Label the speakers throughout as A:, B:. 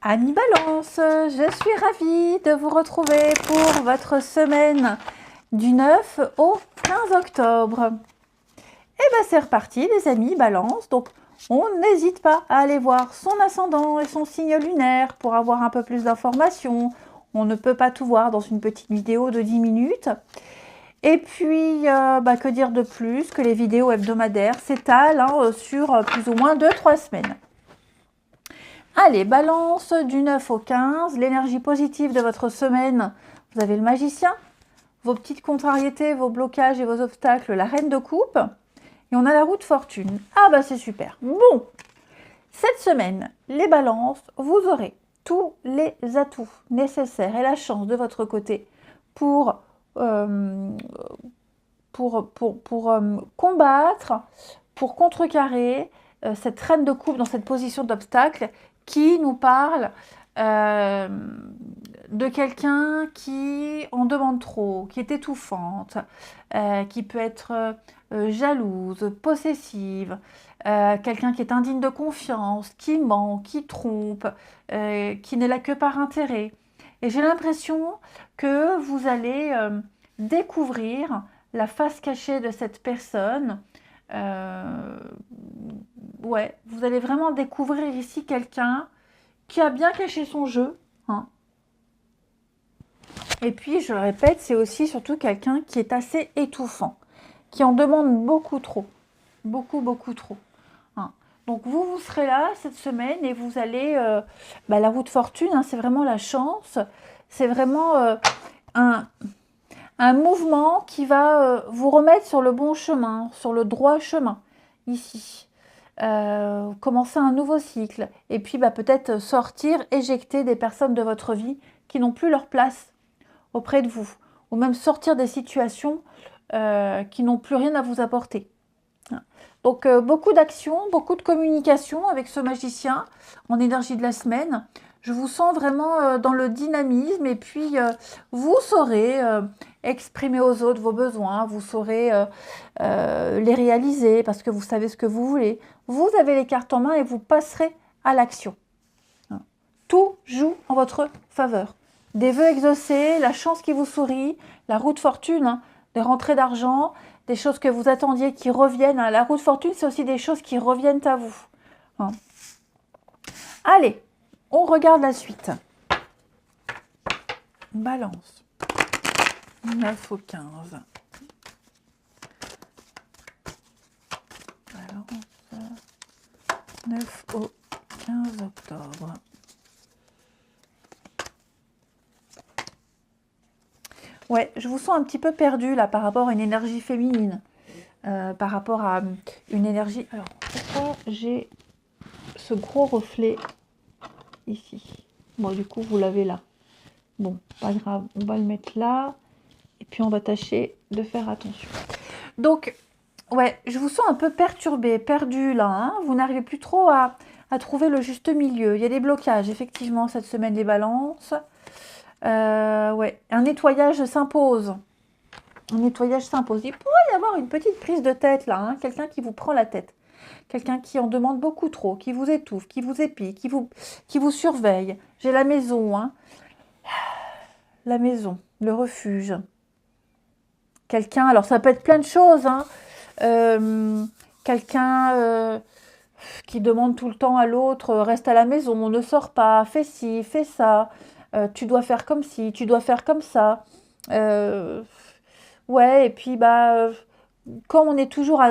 A: Annie Balance, je suis ravie de vous retrouver pour votre semaine du 9 au 15 octobre. Et bien c'est reparti les amis, Balance, donc on n'hésite pas à aller voir son ascendant et son signe lunaire pour avoir un peu plus d'informations. On ne peut pas tout voir dans une petite vidéo de 10 minutes. Et puis, que dire de plus que les vidéos hebdomadaires s'étalent sur plus ou moins 2-3 semaines. Allez, Balance, du 9 au 15, l'énergie positive de votre semaine. Vous avez le magicien, vos petites contrariétés, vos blocages et vos obstacles, la reine de coupe. Et on a la roue de fortune. Ah bah c'est super. Bon, cette semaine, les balances, vous aurez tous les atouts nécessaires et la chance de votre côté pour combattre, pour contrecarrer cette reine de coupe dans cette position d'obstacle qui nous parle de quelqu'un qui en demande trop, qui est étouffante, qui peut être jalouse, possessive, quelqu'un qui est indigne de confiance, qui ment, qui trompe, qui n'est là que par intérêt. Et j'ai l'impression que vous allez découvrir la face cachée de cette personne. Ouais, vous allez vraiment découvrir ici quelqu'un qui a bien caché son jeu. Hein. Et puis, je le répète, c'est aussi surtout quelqu'un qui est assez étouffant, qui en demande beaucoup trop. Beaucoup, beaucoup trop. Hein. Donc, vous serez là cette semaine et vous allez... la roue de fortune, hein, c'est vraiment la chance. C'est vraiment un mouvement qui va vous remettre sur le bon chemin, sur le droit chemin, ici. Commencer un nouveau cycle. Et puis, peut-être sortir, éjecter des personnes de votre vie qui n'ont plus leur place auprès de vous. Ou même sortir des situations qui n'ont plus rien à vous apporter. Donc, beaucoup d'actions, beaucoup de communication avec ce magicien en énergie de la semaine. Je vous sens vraiment dans le dynamisme et puis vous saurez exprimer aux autres vos besoins, vous saurez les réaliser parce que vous savez ce que vous voulez. Vous avez les cartes en main et vous passerez à l'action. Tout joue en votre faveur. Des vœux exaucés, la chance qui vous sourit, la roue de fortune, des rentrées d'argent, des choses que vous attendiez qui reviennent. La roue de fortune, c'est aussi des choses qui reviennent à vous. Allez, on regarde la suite. Balance. 9 au 15. Balance. 9 au 15 octobre. Ouais, je vous sens un petit peu perdu là par rapport à une énergie féminine. Par rapport à une énergie... Alors, pourquoi j'ai ce gros reflet ici? Bon, du coup, vous l'avez là. Bon, pas grave, on va le mettre là. Et puis, on va tâcher de faire attention. Donc, ouais, je vous sens un peu perturbé, perdu là. Hein. Vous n'arrivez plus trop à trouver le juste milieu. Il y a des blocages, effectivement, cette semaine, les balances. Ouais, un nettoyage s'impose. Un nettoyage s'impose. Il pourrait y avoir une petite prise de tête là, hein, quelqu'un qui vous prend la tête. Quelqu'un qui en demande beaucoup trop, qui vous étouffe, qui vous épie, qui vous surveille. J'ai la maison, hein. La maison, le refuge. Quelqu'un, alors ça peut être plein de choses, hein. Quelqu'un qui demande tout le temps à l'autre, reste à la maison, ne sort pas, fais ci, fais ça. Tu dois faire comme ci, tu dois faire comme ça. Ouais, et puis quand on est toujours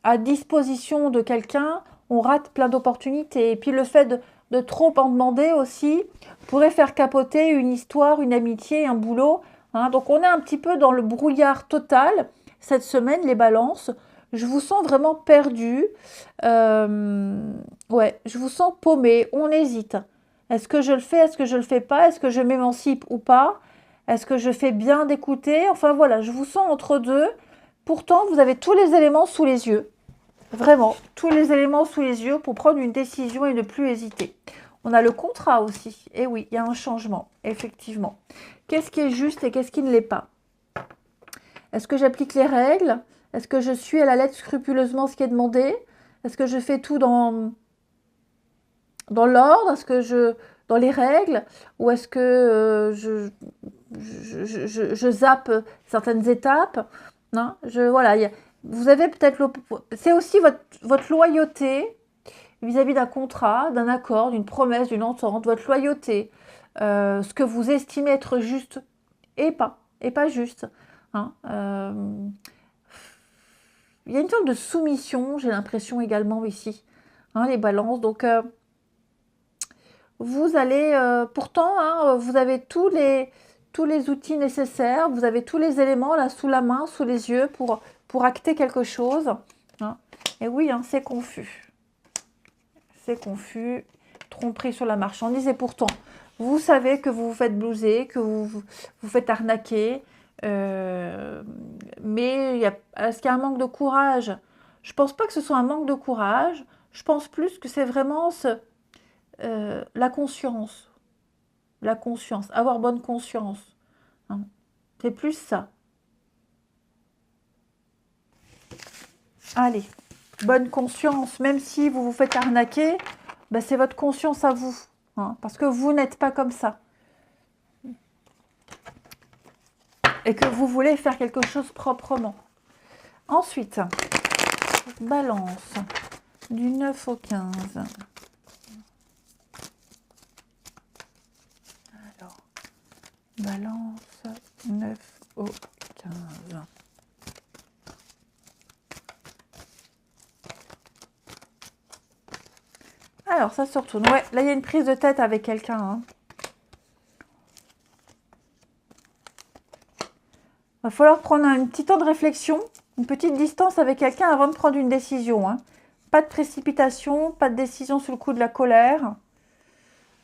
A: à disposition de quelqu'un, on rate plein d'opportunités. Et puis le fait de trop en demander aussi pourrait faire capoter une histoire, une amitié, un boulot. Hein. Donc on est un petit peu dans le brouillard total cette semaine, les balances. Je vous sens vraiment perdu. Ouais, je vous sens paumé. On hésite. Est-ce que je le fais? Est-ce que je le fais pas? Est-ce que je m'émancipe ou pas? Est-ce que je fais bien d'écouter? Enfin voilà, je vous sens entre deux. Pourtant, vous avez tous les éléments sous les yeux. Vraiment, tous les éléments sous les yeux pour prendre une décision et ne plus hésiter. On a le contrat aussi. Et oui, il y a un changement, effectivement. Qu'est-ce qui est juste et qu'est-ce qui ne l'est pas? Est-ce que j'applique les règles? Est-ce que je suis à la lettre scrupuleusement ce qui est demandé? Est-ce que je fais tout dans dans l'ordre? Est-ce que dans les règles? Ou est-ce que je zappe certaines étapes? Non, voilà, vous avez peut-être... C'est aussi votre loyauté vis-à-vis d'un contrat, d'un accord, d'une promesse, d'une entente, votre loyauté, ce que vous estimez être juste et pas juste. Hein, il y a une sorte de soumission, j'ai l'impression également ici, hein, les balances. Donc, vous allez, pourtant, hein, vous avez tous les outils nécessaires, vous avez tous les éléments là sous la main, sous les yeux pour acter quelque chose. Hein. Et oui, hein, c'est confus. C'est confus, tromperie sur la marchandise. Et pourtant, vous savez que vous vous faites blouser, que vous vous faites arnaquer. Mais est-ce qu'il y a un manque de courage? Je pense pas que ce soit un manque de courage. Je pense plus que c'est vraiment la conscience. La conscience. Avoir bonne conscience. Hein. C'est plus ça. Allez. Bonne conscience. Même si vous vous faites arnaquer, ben c'est votre conscience à vous. Hein, parce que vous n'êtes pas comme ça. Et que vous voulez faire quelque chose proprement. Ensuite, balance du 9 au 15. Alors, balance 9 au 15. Alors, ça se retourne. Ouais, là, il y a une prise de tête avec quelqu'un. Hein. Il va falloir prendre un petit temps de réflexion, une petite distance avec quelqu'un avant de prendre une décision. Hein. Pas de précipitation, pas de décision sous le coup de la colère.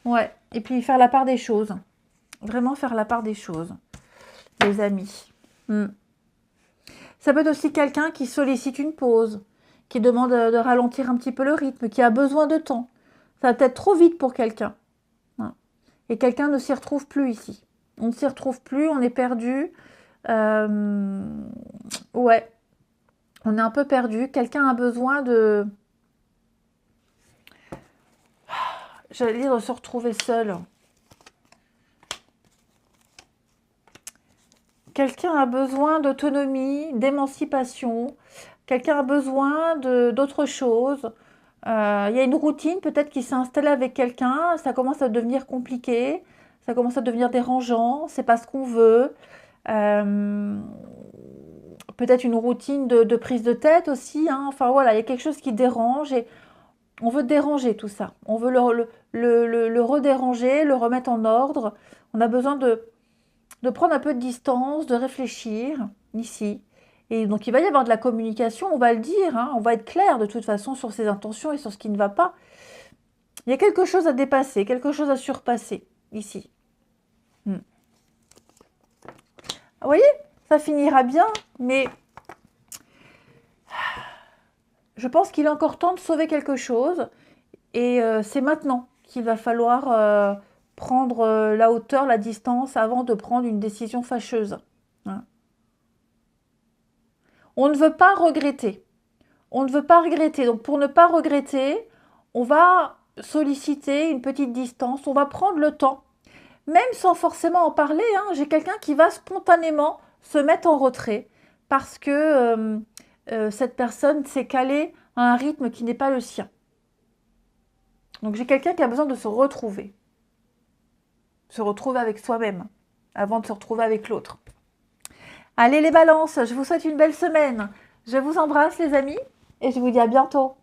A: Ouais, et puis faire la part des choses. Vraiment faire la part des choses, les amis. Ça peut être aussi quelqu'un qui sollicite une pause, qui demande de ralentir un petit peu le rythme, qui a besoin de temps. Ça va peut-être trop vite pour quelqu'un. Hein. Et quelqu'un ne s'y retrouve plus ici. On ne s'y retrouve plus, on est perdu. Ouais, on est un peu perdu. Quelqu'un a besoin de... J'allais dire de se retrouver seul. Quelqu'un a besoin d'autonomie, d'émancipation. Quelqu'un a besoin d'autre chose. Il y a une routine peut-être qui s'est installée avec quelqu'un. Ça commence à devenir compliqué. Ça commence à devenir dérangeant. C'est pas ce qu'on veut. Peut-être une routine de prise de tête aussi. Hein. Enfin voilà, il y a quelque chose qui dérange et on veut déranger tout ça. On veut le redéranger, le remettre en ordre. On a besoin de prendre un peu de distance, de réfléchir ici. Et donc il va y avoir de la communication, on va le dire, hein, on va être clair de toute façon sur ses intentions et sur ce qui ne va pas. Il y a quelque chose à dépasser, quelque chose à surpasser ici. Vous voyez, ça finira bien, mais je pense qu'il est encore temps de sauver quelque chose. Et c'est maintenant qu'il va falloir prendre la hauteur, la distance avant de prendre une décision fâcheuse. Hein. On ne veut pas regretter. On ne veut pas regretter. Donc pour ne pas regretter, on va solliciter une petite distance. On va prendre le temps. Même sans forcément en parler. Hein, j'ai quelqu'un qui va spontanément se mettre en retrait. Parce que cette personne s'est calée à un rythme qui n'est pas le sien. Donc j'ai quelqu'un qui a besoin de se retrouver. Se retrouver avec soi-même. Avant de se retrouver avec l'autre. Allez les balances, je vous souhaite une belle semaine. Je vous embrasse les amis et je vous dis à bientôt.